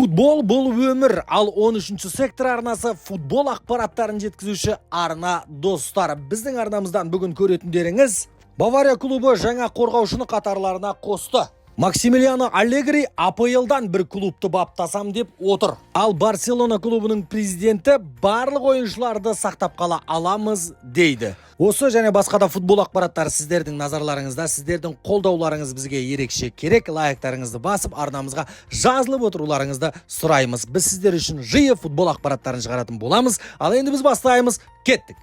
Футбол бұл өмір, ал 13-ші сектор арнасы футбол ақпараттарын жеткізуші арна достар. Біздің арнамыздан бүгін көретіндеріңіз Бавария клубы жаңа қорғаушыны қатарларына қосты. Максимилиано Аллегри АПЛ-дан бір клубты баптасам деп отыр. Ал Барселона клубының президенті барлық ойыншыларды сақтап қала аламыз дейді. Осы және басқа да футбол ақпараттары сіздердің назарларыңызда, сіздердің қолдауларыңыз бізге ерекше керек. Лайктарыңызды басып, арнамызға жазылып отыруларыңызды сұраймыз. Біз сіздер үшін жиі футбол ақпараттарын шығаратын боламыз. Ал енді біз бастаймыз. Кеттік.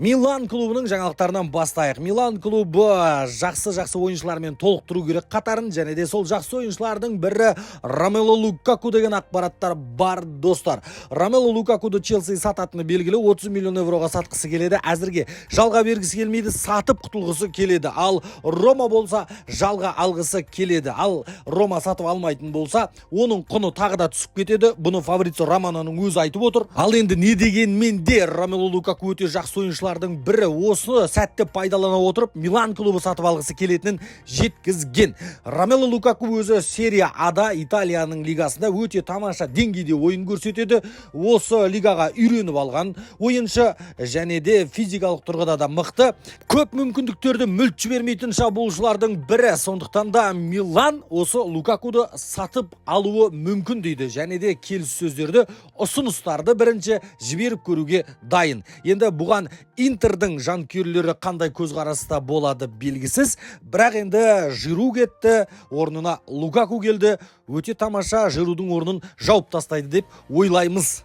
Милан клубының жаңалықтарынан бастайық. Милан клубы жақсы ойыншылармен толықтыру керек қатарын, және де сол жақсы ойыншылардың бірі Ромело Лукаку деген ақпараттар бар достар. Ромело Лукакуды Челси сататыны белгілі, 30 миллион евроға сатқысы келеді. Әзірге жалға бергісі келмейді, сатып құтылғысы келеді. Ал Рома болса жалға алғысы келеді. Ал Рома сатып алмайтын болса, оның құны тағы да түсіп кетеді. Бұны Фабрицио Романоның өзі айтып отыр. Ал енді не дегенмен де Ромело Лукаку өте жақсы ойыншылар бірі, осы сәтті пайдалана отырып Милан клубы сатып алғысы келетінін жеткізген. Ромело Лукаку өзі серия А-да Италияның лигасында өте тамаша деңгейде ойын көрсетеді. Осы лигаға үйреніп алған ойыншы, және де физикалық тұрғыда да мықты. Көп мүмкіндіктерді мүлт жібермейтін шабуылшылардың бірі. Сондықтан да Милан осы Лукакуды сатып алуы мүмкін дейді, және де келіссөздерді, ұсыныстарды бірінші жіберіп көруге дайын. Енді бұған Интердің жанкүйерлері қандай көзқараста болады белгісіз, бірақ енді Жиру кетті, орнына Лукаку келді. Өте тамаша, Жирудың орнын жауып тастайды деп ойлаймыз.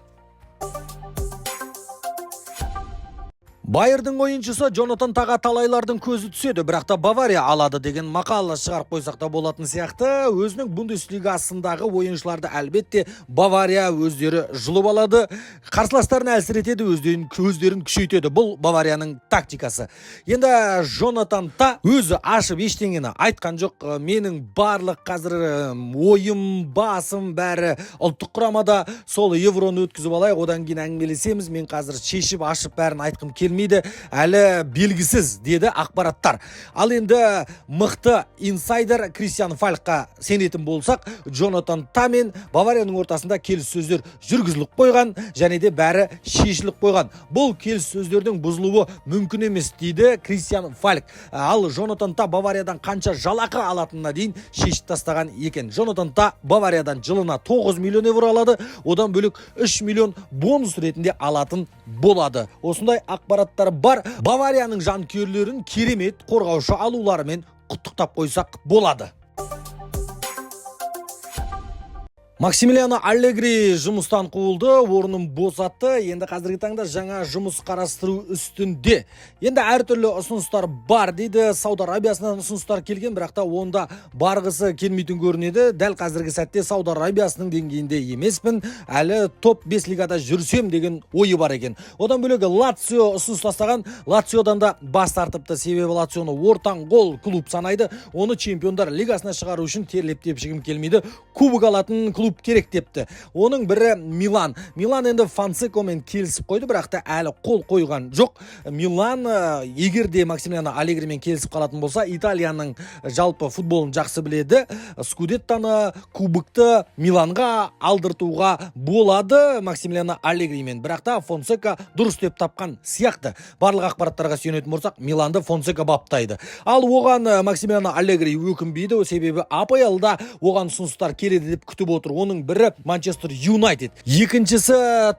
Байердің ойыншысы Джонатан Таға талайлардың көзі түседі, бірақ та Бавария алады деген мақала шығарып қойсақ та болатын сияқты. Өзінің Бундеслигасындағы ойыншыларды әлбетте Бавария өздері жұлып алады, қарсыластарын әлсіретеді, өздерін күшейтеді. Бұл Баварияның тактикасы. Енді Джонатан Та өзі ашып ештеңені айтқан жоқ. Менің барлық қазір ойым, басым бәрі ұлттық құрамада, сол евроны өткізіп алайық, одан кейін әңгімелесеміз. Мен қазір шешіп ашып бәрін айтқым келмейді, әлі белгісіз деді ақпараттар. Ал енді мықты инсайдер Кристиан Фалькқа сенетін болсақ, Джонатан Та мен Баварияның ортасында келіссөздер жүргізіліп қойған, және де бәрі шешіліп қойған. Бұл келіссөздердің бұзылуы мүмкін емес дейді Кристиан Фальк. Ал Джонатан Та Бавариядан қанша жалақы алатынына дейін шешіп тастаған екен. Джонатан Та Бавариядан жылына 9 миллион евро алады, одан бөлек 3 миллион бонус ретінде алатын болады. Осындай ақпараттар бар. Баварияның жанкүйерлерін керемет қорғаушы алуларымен құттықтап қойсақ болады. Максимилиано Аллегри жұмыстан қуылды, орнын босатты. Енді қазіргі таңда жаңа жұмыс қарастыру үстінде. Енді әртүрлі ұсыныстар бар дейді. Сауд Арабиясынан ұсыныстар келген, бірақ та онда барғысы келмейтін көрінеді. Дәл қазіргі сәтте Сауд Арабиясының деңгейінде емеспін, әлі топ 5 лигада жүрсем деген ойы бар екен. Одан бөлек Лацио ұсыныс тастаған. Лациодан да бас тартыпты, себебі Лационы ортан гол клуб санайды. Оны чемпиондар лигасына шығару үшін терлеп тепшігім келмейді. Кубок алатын клуб керек депті. Оның бірі Милан. Милан енді Фонсекамен келісіп қойды, бірақ та әлі қол қойған жоқ. Милан егерде Максимилиано Аллегримен келісіп қалатын болса, Италияның жалпы футболын жақсы біледі. Скудеттаны, кубокты Миланға алдыртуға болады Максимилиано Аллегримен. Бірақ та Фонсека дұрыс деп тапқан сияқты. Барлық ақпараттарға сүйенетін болсақ, Миланды Фонсека баптайды. Ал оған Максимилиано Аллегри өкінбейді, себебі АПЛ-да оған ұсыныстар келеді деп күтіп отыр. Оның бірі Манчестер Юнайтед. Екіншісі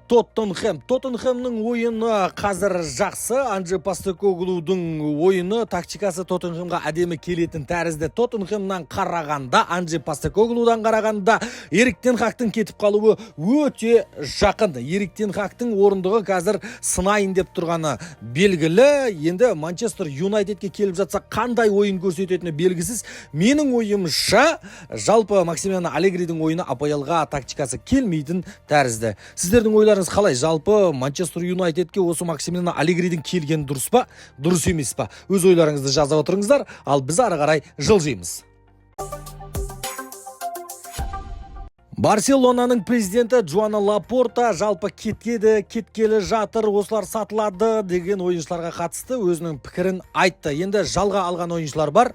Тоттенхэм. Тоттенхэмнің ойыны қазір жақсы. Анже Постекоглудың ойыны, тактикасы Тоттенхэмға әдемі келетін тәрізді. Тоттенхэмнан қарағанда, Анже Постекоглудан қарағанда Эрик тен Хагтың кетіп қалуы өте жақын. Эрик тен Хагтың орындығы қазір сынайын деп тұрғаны белгілі. Енді Манчестер Юнайтедке келіп жатса қандай ойын көрсететіні белгісіз. Менің ойымша, жалпы Максимилиано Аллегридің ойыны АПЛ-ға тактикасы келмейтін тәрізді. Сіздердің ойларыңыз қалай? Жалпы Манчестер Юнайтедке осы Максимилиано Аллегридің келген дұрыс па, дұрыс емес па? Өз ойларыңызды жазып отырыңыздар, ал біз ары қарай жылжимыз. Барселонаның президенті Джоан Лапорта жалпы кеткелі жатыр, осылар сатылады деген ойыншыларға қатысты өзінің пікірін айтты. Енді жалға алған ойыншылар бар,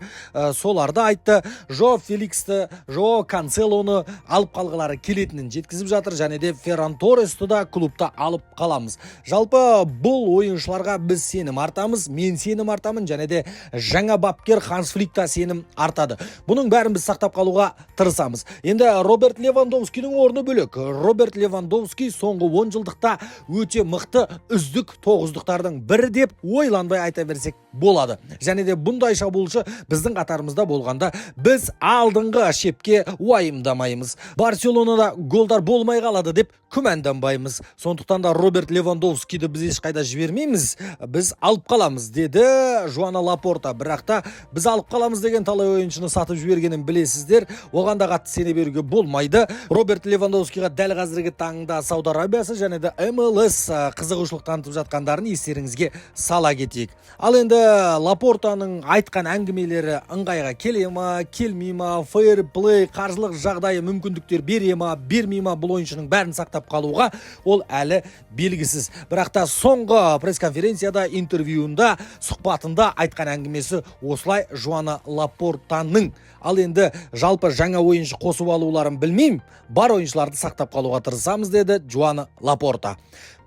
соларды айтты. Жо Феликсті, Жо Канцелоны алып қалғылары келетінін жеткізіп жатыр, және де Ферран Торресті да клубта алып қаламыз. Жалпы бұл ойыншыларға біз сенім артамыз, мен сенім артамын, және де жаңа бапкер Ханс Флик та сенім артады. Бұның бәрін біз сақтап қалуға тырысамыз. Енді Роберт Левандовскийдің орны бөлек. Роберт Левандовский соңғы 10 жылдықта өте мықты үздік тоғыздықтардың бірі деп ойланбай айта берсек болады. Және де бұндай шабуылшы біздің қатарымызда болғанда біз алдыңғы шепке уайымдамаймыз. Барселонада голдар болмай қалады деп күмәнданбаймыз. Сондықтан да Роберт Левандовскийді біз ешқайда жібермейміз, біз алып қаламыз, деді Жоан Лапорта. Бірақ та біз алып қаламыз деген талай ойыншыны сатып жібергенін білесіздер. Оған да қатты сене беруге болмайды. Роберт Левандовскийға дәл қазіргі таңда Сауд Арабиясы және де МЛС қызығушылық танытып жатқандарын естеріңізге сала кетейік. Ал енді Лапортаның айтқан әңгімелері ыңғайға келе ма, келмей ма, фейрплей, қаржылық жағдайы мүмкіндіктер бере ма, бермей ма, бұл ойыншының бәрін сақтап қалуға ол әлі белгісіз. Бірақ та соңғы пресс-конференцияда, интервьюында, сұхбатында айтқан әңгімесі осылай Жоан Лапортаның. Ал енді жалпы жаңа ойыншы қосып алуларын білмеймін, бар ойыншыларды сақтап қалуға тырысамыз, деді Жоан Лапорта.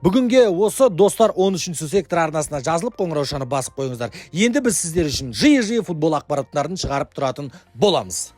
Бүгінге осы достар 13-ші сектор арнасына жазылып қоңыраушаны басып қойыңыздар. Енді біз сіздер үшін жиі футбол ақпараттарын шығарып тұратын боламыз.